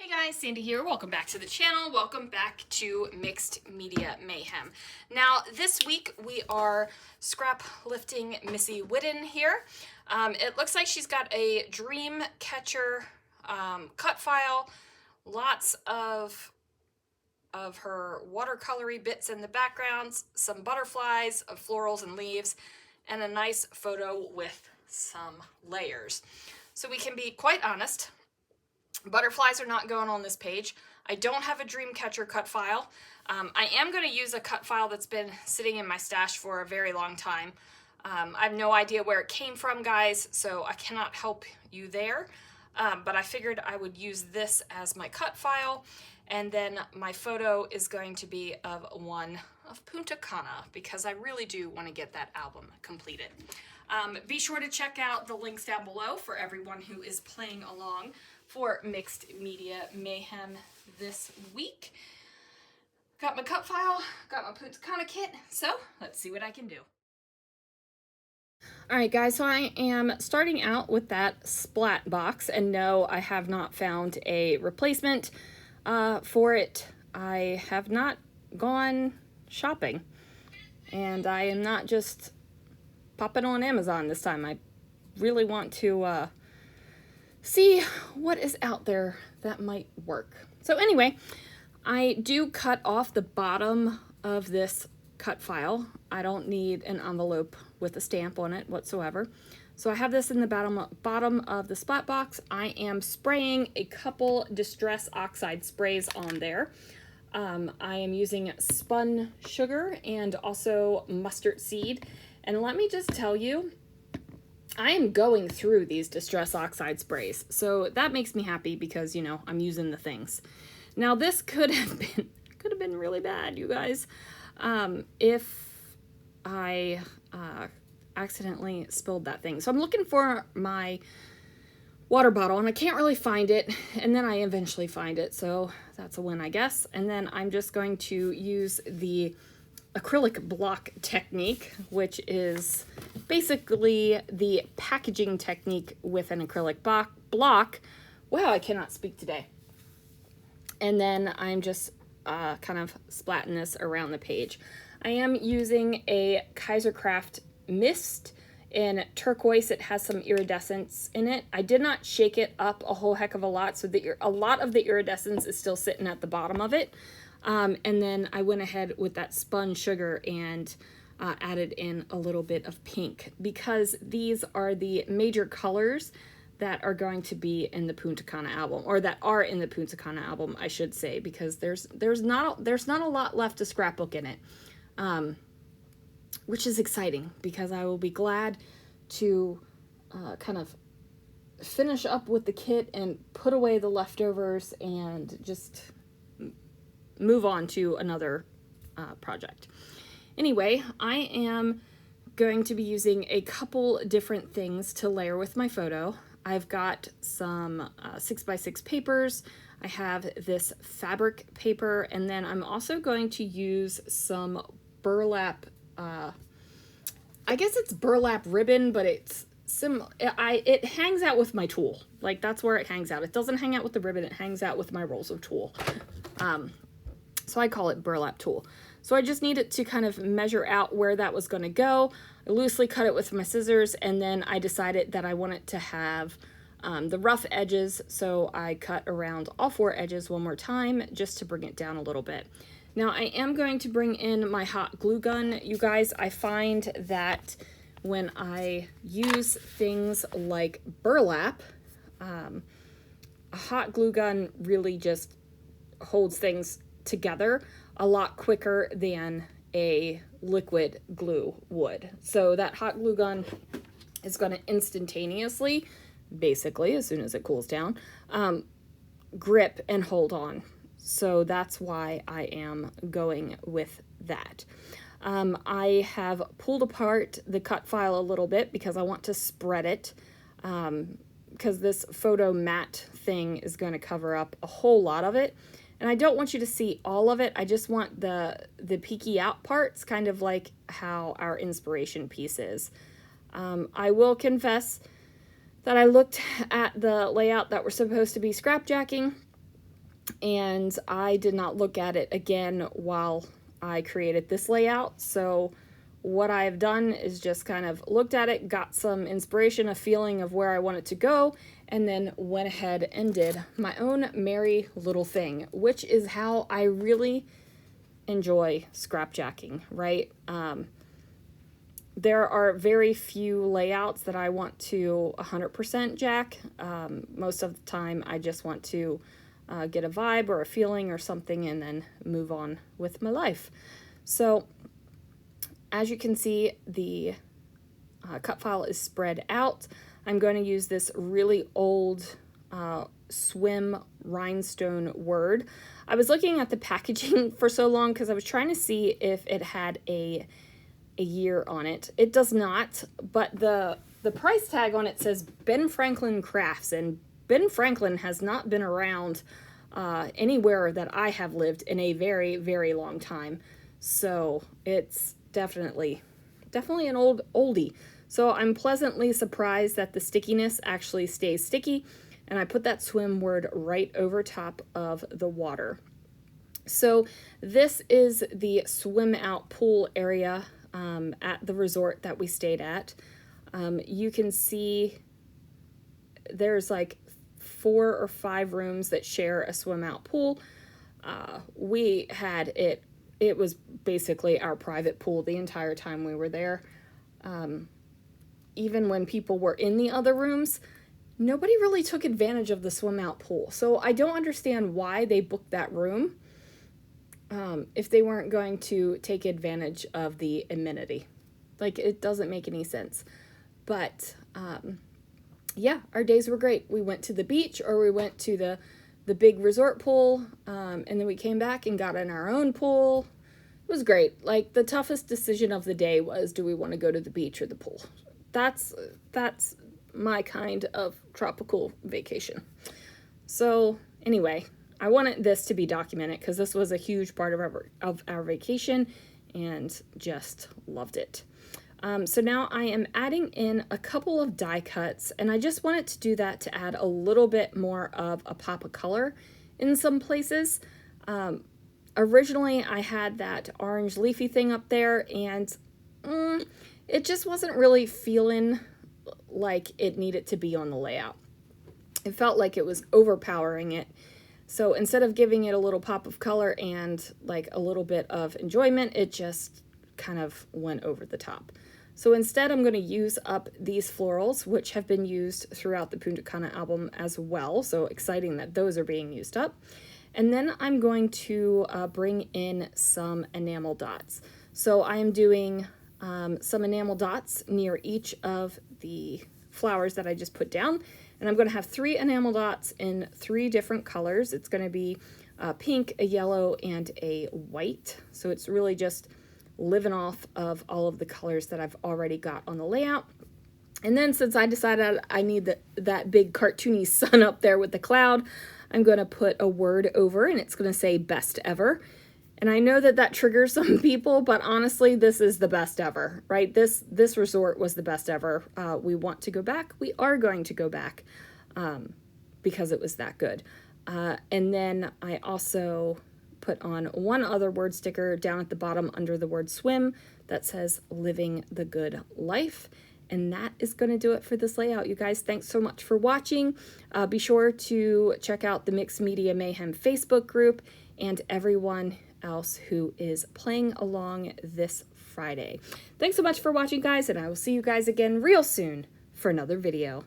Hey guys, Sandy here. Welcome back to the channel. Welcome back to Mixed Media Mayhem. Now, this week we are scrap lifting Missy Whitten here. It looks like she's got a dream catcher cut file, lots of her watercolory bits in the backgrounds, some butterflies, of florals and leaves, and a nice photo with some layers. So we can be quite honest. Butterflies are not going on this page. I don't have a dream catcher cut file. I am going to use a cut file that's been sitting in my stash for a very long time. I have no idea where it came from, guys, so I cannot help you there. But I figured I would use this as my cut file, and then my photo is going to be of one of Punta Cana, because I really do want to get that album completed. Be sure to check out the links down below for everyone who is playing along for Mixed Media Mayhem this week. Got my cut file, got my Punta Cana kit, so let's see what I can do. Alright guys, so I am starting out with that splat box, and no, I have not found a replacement for it. I have not gone shopping, and I am not just popping on Amazon this time. I really want to see what is out there that might work. So anyway, I do cut off the bottom of this cut file. I don't need an envelope with a stamp on it whatsoever. So I have this in the bottom of the splat box. I am spraying a couple Distress Oxide sprays on there. I am using spun sugar and also mustard seed. And let me just tell you, I am going through these Distress Oxide sprays, so that makes me happy because, you know, I'm using the things. Now, this could have been really bad, you guys, if I accidentally spilled that thing. So I'm looking for my water bottle, and I can't really find it, and then I eventually find it, so that's a win, I guess. And then I'm just going to use the acrylic block technique, which is basically the packaging technique with an acrylic block. Wow, I cannot speak today. And then I'm just kind of splatting this around the page. I am using a Kaisercraft mist in turquoise. It has some iridescence in it. I did not shake it up a whole heck of a lot, so that a lot of the iridescence is still sitting at the bottom of it. And then I went ahead with that spun sugar and added in a little bit of pink, because these are the major colors that are going to be in the Punta Cana album, or that are in the Punta Cana album, I should say, because there's not a lot left to scrapbook in it, which is exciting, because I will be glad to kind of finish up with the kit and put away the leftovers and just move on to another project. Anyway, I am going to be using a couple different things to layer with my photo. I've got some 6x6 papers. I have this fabric paper, and then I'm also going to use some burlap, I guess it's burlap ribbon, but it's it hangs out with my tool. Like, that's where it hangs out. It doesn't hang out with the ribbon, it hangs out with my rolls of tulle. So I call it burlap tulle. So I just needed to kind of measure out where that was going to go. I loosely cut it with my scissors, and then I decided that I wanted to have the rough edges, so I cut around all 4 edges one more time just to bring it down a little bit. Now I am going to bring in my hot glue gun. You guys, I find that when I use things like burlap, a hot glue gun really just holds things together a lot quicker than a liquid glue would. So that hot glue gun is going to instantaneously, basically as soon as it cools down, grip and hold on. So that's why I am going with that. I have pulled apart the cut file a little bit because I want to spread it, because this photo mat thing is going to cover up a whole lot of it. And I don't want you to see all of it. I just want the peeky out parts, kind of like how our inspiration piece is. I will confess that I looked at the layout that we're supposed to be scrapjacking, and I did not look at it again while I created this layout. So what I've done is just kind of looked at it, got some inspiration, a feeling of where I want it to go, and then went ahead and did my own merry little thing, which is how I really enjoy scrapjacking, right? There are very few layouts that I want to 100% jack. Most of the time I just want to get a vibe or a feeling or something and then move on with my life. So as you can see, the cut file is spread out. I'm going to use this really old swim rhinestone word. I was looking at the packaging for so long because I was trying to see if it had a year on it. It does not, but the price tag on it says Ben Franklin Crafts, and Ben Franklin has not been around anywhere that I have lived in a very, very long time. So it's definitely an oldie. So I'm pleasantly surprised that the stickiness actually stays sticky, and I put that swim word right over top of the water. So this is the swim out pool area at the resort that we stayed at. You can see there's like 4 or 5 rooms that share a swim out pool. We had it was basically our private pool the entire time we were there. Even when people were in the other rooms, nobody really took advantage of the swim out pool. So I don't understand why they booked that room if they weren't going to take advantage of the amenity. Like, it doesn't make any sense. But yeah, our days were great. We went to the beach, or we went to the big resort pool, and then we came back and got in our own pool. It was great. Like, the toughest decision of the day was, do we want to go to the beach or the pool? That's my kind of tropical vacation. So anyway, I wanted this to be documented because this was a huge part of our vacation, and just loved it. So now I am adding in a couple of die cuts, and I just wanted to do that to add a little bit more of a pop of color in some places. Originally I had that orange leafy thing up there, and it just wasn't really feeling like it needed to be on the layout. It felt like it was overpowering it. So instead of giving it a little pop of color and like a little bit of enjoyment, it just kind of went over the top. So instead, I'm going to use up these florals, which have been used throughout the Punta Cana album as well. So exciting that those are being used up. And then I'm going to bring in some enamel dots. So I am doing some enamel dots near each of the flowers that I just put down. And I'm going to have 3 enamel dots in 3 different colors. It's going to be a pink, a yellow, and a white. So it's really just living off of all of the colors that I've already got on the layout. And then since I decided I need that big cartoony sun up there with the cloud, I'm going to put a word over, and it's going to say best ever. And I know that triggers some people, but honestly, this is the best ever, right? This resort was the best ever. We want to go back. We are going to go back because it was that good. And then I also put on one other word sticker down at the bottom under the word swim that says living the good life. And that is going to do it for this layout, you guys. Thanks so much for watching. Be sure to check out the Mixed Media Mayhem Facebook group and everyone else who is playing along this Friday. Thanks so much for watching, guys, and I will see you guys again real soon for another video.